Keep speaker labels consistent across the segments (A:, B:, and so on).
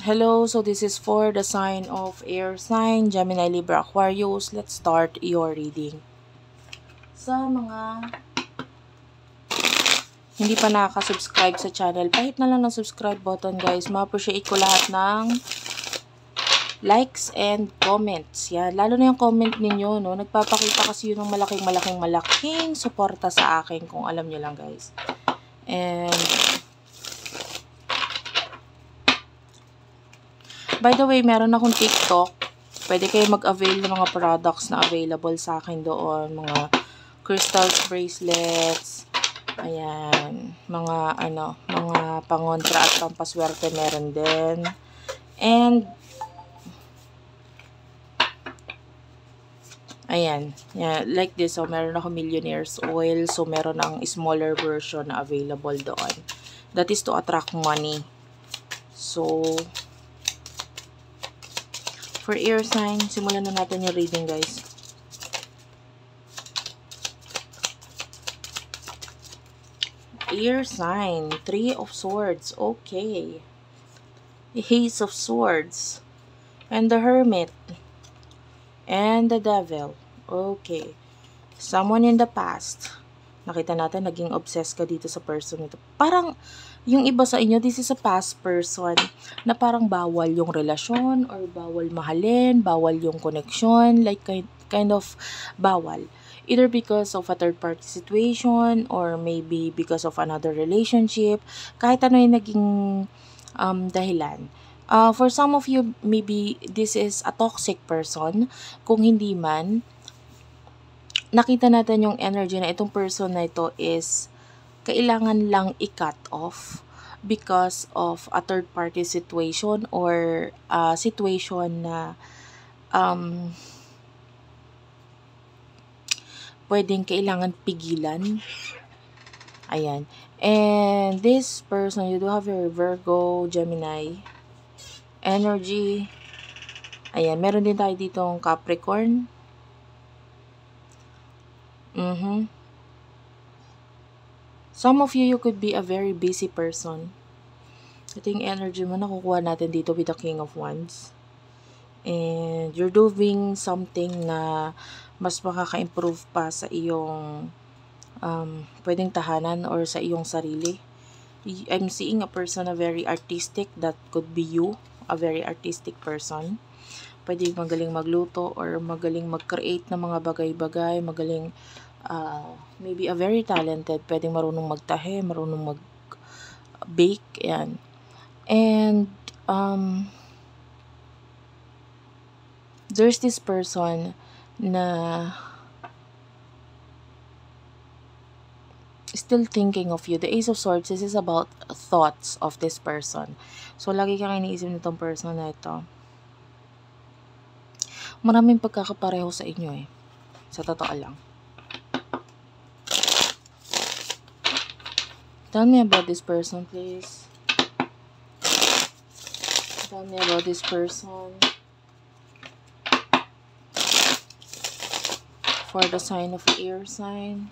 A: Hello, so this is for the sign of air sign, Gemini, Libra, Aquarius. Let's start your reading. Sa mga hindi pa nakaka-subscribe sa channel, pahit na lang ng subscribe button guys. Ma-appreciate ko lahat ng likes and comments. Yan, lalo na yung comment ninyo, no? Nagpapakita kasi yun ng malaking suporta sa akin, kung alam nyo lang guys. And by the way, meron akong TikTok. Pwede kayo mag-avail ng mga products na available sa akin doon. Mga crystals, bracelets, ayan, mga pangontra at pampaswerte meron din. And ayan, yeah, like this. So, meron ako Millionaire's Oil. So, meron ang smaller version na available doon. That is to attract money. So, for air sign, simulan na natin yung reading guys. Air sign, Three of Swords, okay. Ace of Swords, and the Hermit, and the Devil, okay. Someone in the past, nakita natin, naging obsessed ka dito sa person ito. Parang, yung iba sa inyo, this is a past person, na parang bawal yung relasyon, or bawal mahalin, bawal yung connection, like kind of bawal. Either because of a third-party situation, or maybe because of another relationship, kahit ano yung naging dahilan. For some of you, maybe this is a toxic person. Kung hindi man, nakita natin yung energy na itong person na ito is kailangan lang i-cut off because of a third-party situation or situation na pwedeng kailangan pigilan. Ayan. And this person, you do have your Virgo, Gemini energy. Ayan. Meron din tayo ditong Capricorn. Some of you could be a very busy person. Ito yung energy mo, nakukuha natin dito with the King of Wands. And you're doing something na mas makaka-improve pa sa iyong pwedeng tahanan or sa iyong sarili. I'm seeing a person na very artistic. That could be you, a very artistic person. Pwedeng magaling magluto or magaling mag-create ng mga bagay-bagay, magaling maybe a very talented, pwedeng marunong magtahe, marunong mag-bake, yan. And there's this person na still thinking of you. The Ace of Swords, this is about thoughts of this person. So, lagi kang iniisip nitong person na ito. Maraming pagkakapareho sa inyo eh. Sa totoo lang. Tell me about this person, please. Tell me about this person. For the sign of air sign.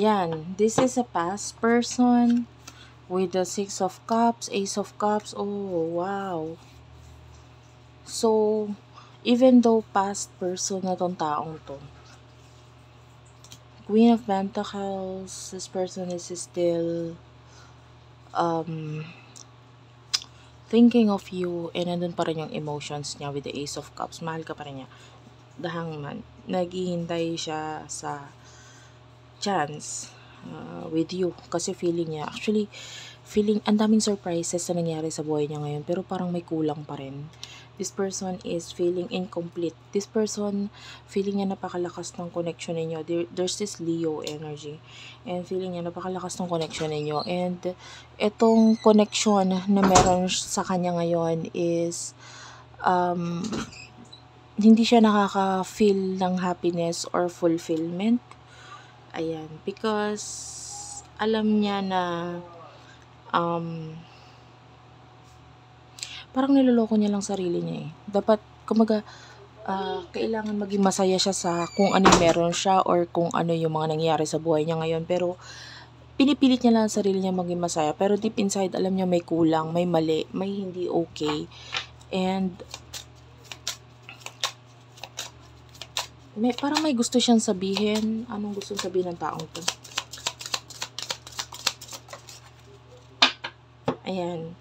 A: Yan, this is a past person with the Six of Cups, Ace of Cups. Oh, wow. So, even though past person na tong taong to, Queen of Pentacles, this person is still thinking of you, and nandun pa rin yung emotions niya with the Ace of Cups. Mahal ka pa rin niya. The Hangman, naghihintay siya sa chance with you, kasi feeling niya, actually ang daming surprises na nangyari sa buhay niya ngayon, pero parang may kulang pa rin. This person is feeling incomplete. This person, feeling niya napakalakas ng connection ninyo. There's this Leo energy, and feeling niya napakalakas ng connection ninyo, and etong connection na meron sa kanya ngayon is hindi siya nakaka-feel ng happiness or fulfillment. Ayan, because alam niya na Parang niloloko niya lang sarili niya eh. Dapat, kumaga, kailangan maging masaya siya sa kung ano yung meron siya or kung ano yung mga nangyayari sa buhay niya ngayon. Pero, pinipilit niya lang ang sarili niya maging masaya. Pero deep inside, alam niya may kulang, may mali, may hindi okay. And, parang may gusto siyang sabihin. Anong gusto sabihin ng taong to? Ayan.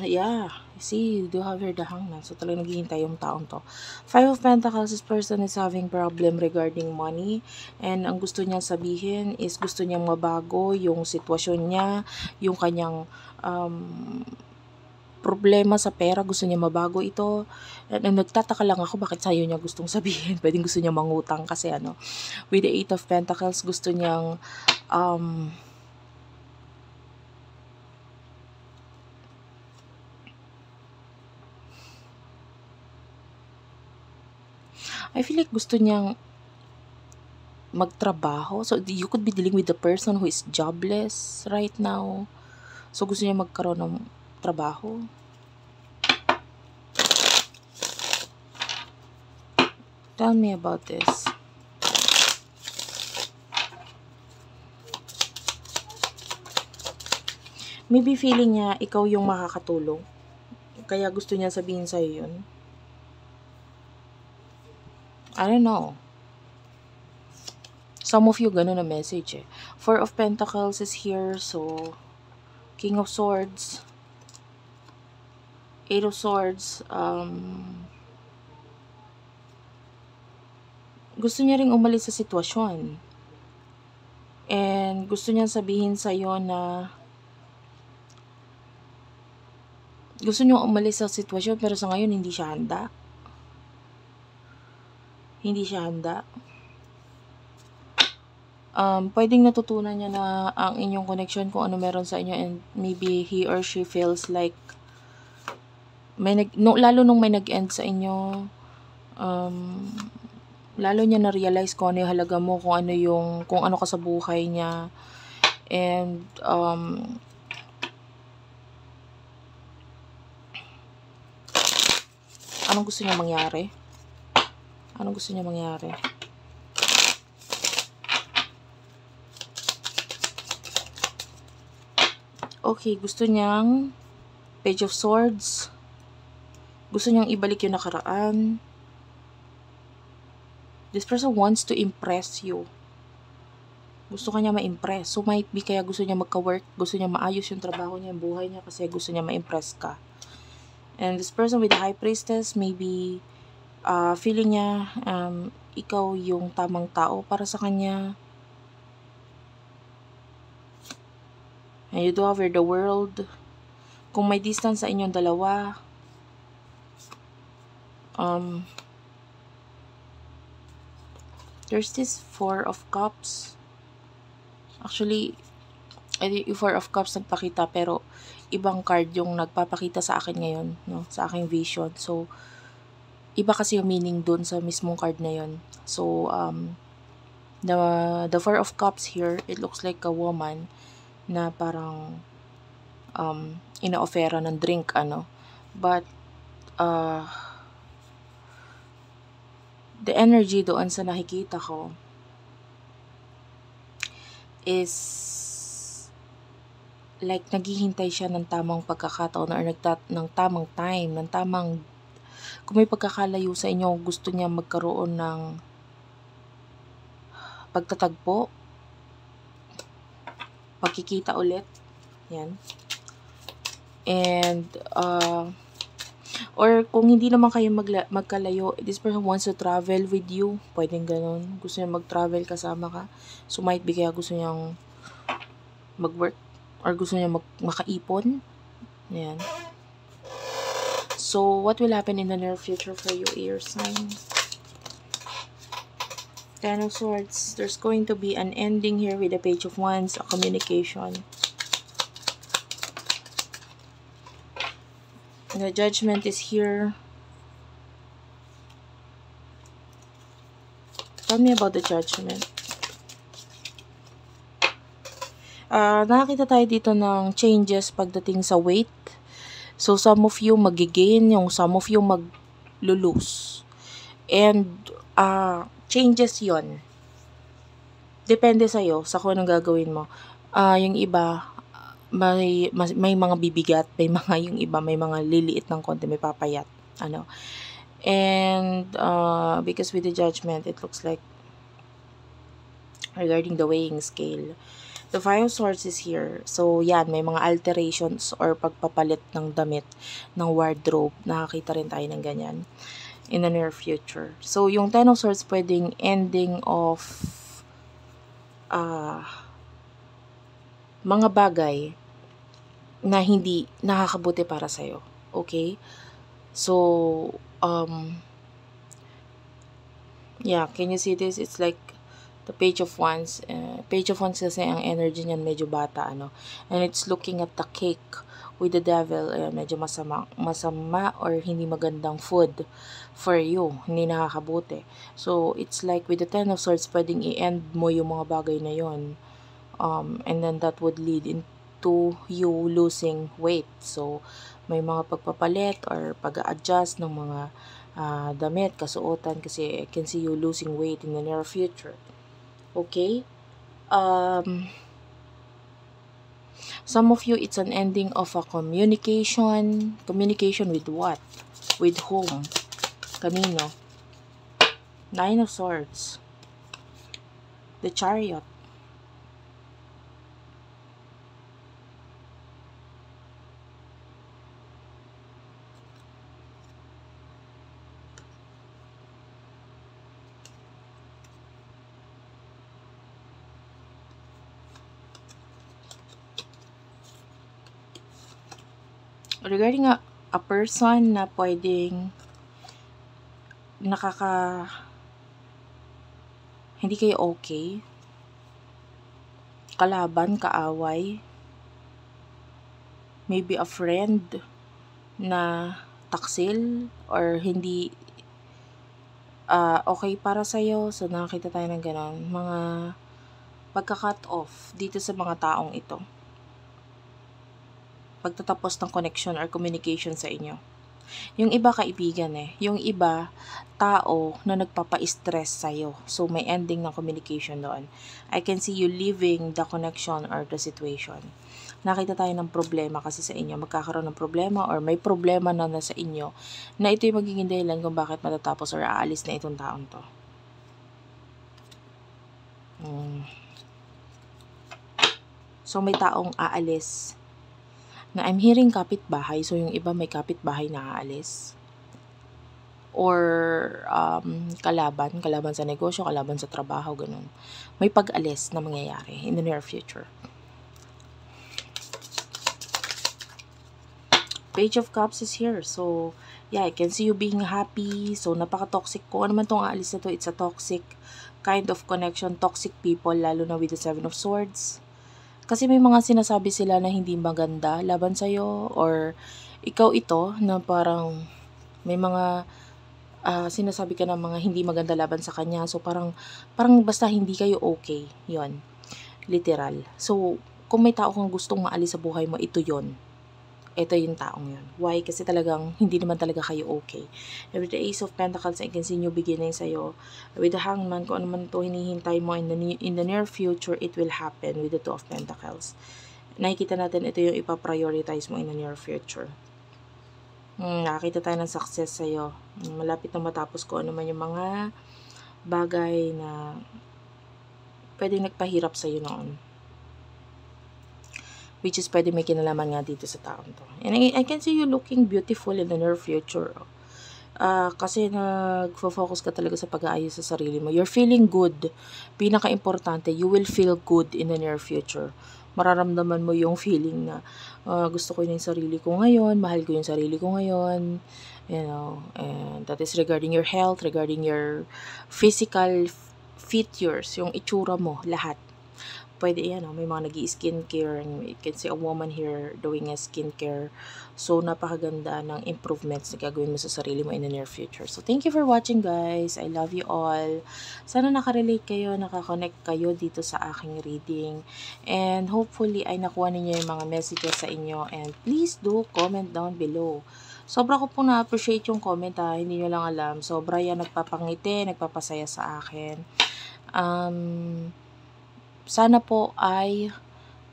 A: Yeah. See, you do have here the hangman. So, talagang naghihintay yung taong to. Five of Pentacles, this person is having problem regarding money. And ang gusto niya sabihin is gusto niyang mabago yung sitwasyon niya, yung kanyang problema sa pera, gusto niya mabago ito. And nagtataka lang ako bakit sa'yo niya gustong sabihin. Pwedeng gusto niya mangutang kasi with the Eight of Pentacles, gusto niyang I feel like gusto niyang magtrabaho. So, you could be dealing with the person who is jobless right now. So, gusto niya magkaroon ng trabaho. Tell me about this. Maybe feeling niya ikaw yung makakatulong. Kaya gusto niya sabihin sa'yo yun. I don't know. Some of you, ganun na message eh. Four of Pentacles is here, so King of Swords, Eight of Swords, gusto niya ring umalis sa sitwasyon. And gusto niya sabihin sa'yo na gusto niyo umalis sa sitwasyon pero sa ngayon hindi siya handa. Hindi siya handa. Pwedeng natutunan niya na ang inyong connection kung ano meron sa inyo and maybe he or she feels like lalo nung may nag-end sa inyo, lalo niya na-realize kung ano yung halaga mo, kung ano ka sa buhay niya. And anong gusto niya mangyari? Anong gusto niya mangyari? Okay, gusto niyang Page of Swords. Gusto niyang ibalik yung nakaraan. This person wants to impress you. Gusto kanya ma-impress. So, might be kaya gusto niya magka-work. Gusto niya maayos yung trabaho niya, yung buhay niya kasi gusto niya ma-impress ka. And this person with the High Priestess, maybe feeling niya ikaw yung tamang tao para sa kanya. And you do have the World. Kung may distance sa inyong dalawa, there's this Four of Cups. Actually, yung Four of Cups nagpakita pero ibang card yung nagpapakita sa akin ngayon, no? Sa aking vision. So, iba kasi yung meaning dun sa mismong card na yun. So, the Four of Cups here, it looks like a woman na parang ina-offera ng drink, But, the energy doon sa nakikita ko is like naghihintay siya ng tamang pagkakataon or ng tamang time, ng tamang kung may pagkakalayo sa inyo, gusto niya magkaroon ng pagtatagpo, pagkikita ulit. Yan. And, or kung hindi naman kayo magkalayo, this person wants to travel with you. Pwedeng ganun. Gusto niya mag-travel kasama ka. So, might be kaya gusto niyang mag-work or gusto niya makaipon. Yan. So, what will happen in the near future for you, air sign? Ten of Swords. There's going to be an ending here with the Page of Wands, a communication. The Judgment is here. Tell me about the Judgment. Nakakita tayo dito ng changes pagdating sa weight. So, some of you magigain, yung some of you maglulose. And, changes yon. Depende sa'yo, sa kung anong gagawin mo. Yung iba, may mga bibigat, may mga, yung iba, may mga liliit ng konti, may papayat. Ano. And, because with the judgment, it looks like, regarding the weighing scale, the Five of Swords is here. So, yan, may mga alterations or pagpapalit ng damit, ng wardrobe. Nakakita rin tayo ng ganyan in the near future. So, yung Ten of Swords pwedeng ending of mga bagay na hindi nakakabuti para sa'yo. Okay? So, yeah, can you see this? It's like the Page of Wands. Page of Wands kasi ang energy niyan medyo bata, ano. And it's looking at the cake with the devil. Medyo masama or hindi magandang food for you. Hindi nakakabuti. So, it's like with the Ten of Swords, pwedeng i-end mo yung mga bagay na yon. And then that would lead into you losing weight. So, may mga pagpapalit or pag-a-adjust ng mga damit, kasuotan, kasi I can see you losing weight in the near future. Okay? Some of you, it's an ending of a communication. Communication with what? With whom? Kanino? Nine of Swords. The Chariot. Regarding a person na pwedeng hindi kayo okay, kalaban, kaaway, maybe a friend na taksil or hindi okay para sa'yo. So, nakakita tayo ng ganon. Mga pagka-cut off dito sa mga taong ito. Pagtatapos ng connection or communication sa inyo. Yung iba kaibigan yung iba tao na nagpapa-stress sa'yo. So, may ending ng communication doon. I can see you leaving the connection or the situation. Nakita tayo ng problema kasi sa inyo. Magkakaroon ng problema or may problema na nasa inyo na ito yung magiging dahilan kung bakit matatapos or aalis na itong taong to. So, may taong aalis na I'm hearing kapitbahay. So, yung iba may kapitbahay na aalis. Or kalaban sa negosyo, kalaban sa trabaho, ganun. May pag-alis na mangyayari in the near future. Page of Cups is here. So, yeah, I can see you being happy. So, napaka-toxic ko. Ano man itong aalis na to, it's a toxic kind of connection. Toxic people, lalo na with the Seven of Swords. Kasi may mga sinasabi sila na hindi maganda laban sa'yo, or ikaw ito na parang may mga sinasabi ka ng mga hindi maganda laban sa kanya. So, parang basta hindi kayo okay. Yon, literal. So, kung may tao kang gustong maalis sa buhay mo, ito yon. Ito yung taong yun. Why? Kasi talagang hindi naman talaga kayo okay. And with the Ace of Pentacles, I can see new beginning sa'yo. With the Hangman, kung ano man ito hinihintay mo in the near future, it will happen with the Two of Pentacles. Nakikita natin ito yung ipaprioritize mo in the near future. Nakakita tayo ng success sa'yo. Malapit na matapos ko ano man yung mga bagay na pwedeng nagpahirap sa'yo noon. Which is pwede may kinalaman nga dito sa taon to. And I can see you looking beautiful in the near future. Kasi nagfo-focus ka talaga sa pag-aayos sa sarili mo. You're feeling good. Pinaka-importante, you will feel good in the near future. Mararamdaman mo yung feeling na gusto ko yung sarili ko ngayon, mahal ko yung sarili ko ngayon. You know, and that is regarding your health, regarding your physical features, yung itsura mo, lahat. pwede yan, may mga nag-i-skincare. You can see a woman here doing a skincare. So, napakaganda ng improvements na gagawin mo sa sarili mo in the near future. So, thank you for watching, guys. I love you all. Sana nakarelate kayo, nakakonect kayo dito sa aking reading. And hopefully, ay nakuha ninyo yung mga messages sa inyo. And please do comment down below. Sobra ko po na-appreciate yung comment, hindi nyo lang alam. Sobra yan nagpapangiti, nagpapasaya sa akin. Sana po ay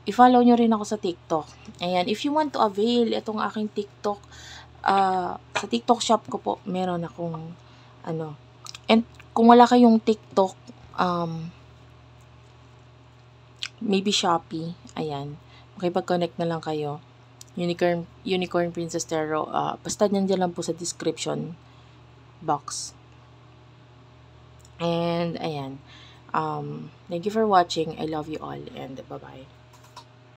A: i-follow nyo rin ako sa TikTok. Ayan, if you want to avail itong aking TikTok, sa TikTok shop ko po, meron akong, and kung wala kayong TikTok, maybe Shopee, ayan, makipag-connect na lang kayo. Unicorn Princess Tarot, basta nandiyan lang po sa description box. And, ayan, thank you for watching. I love you all, and bye-bye.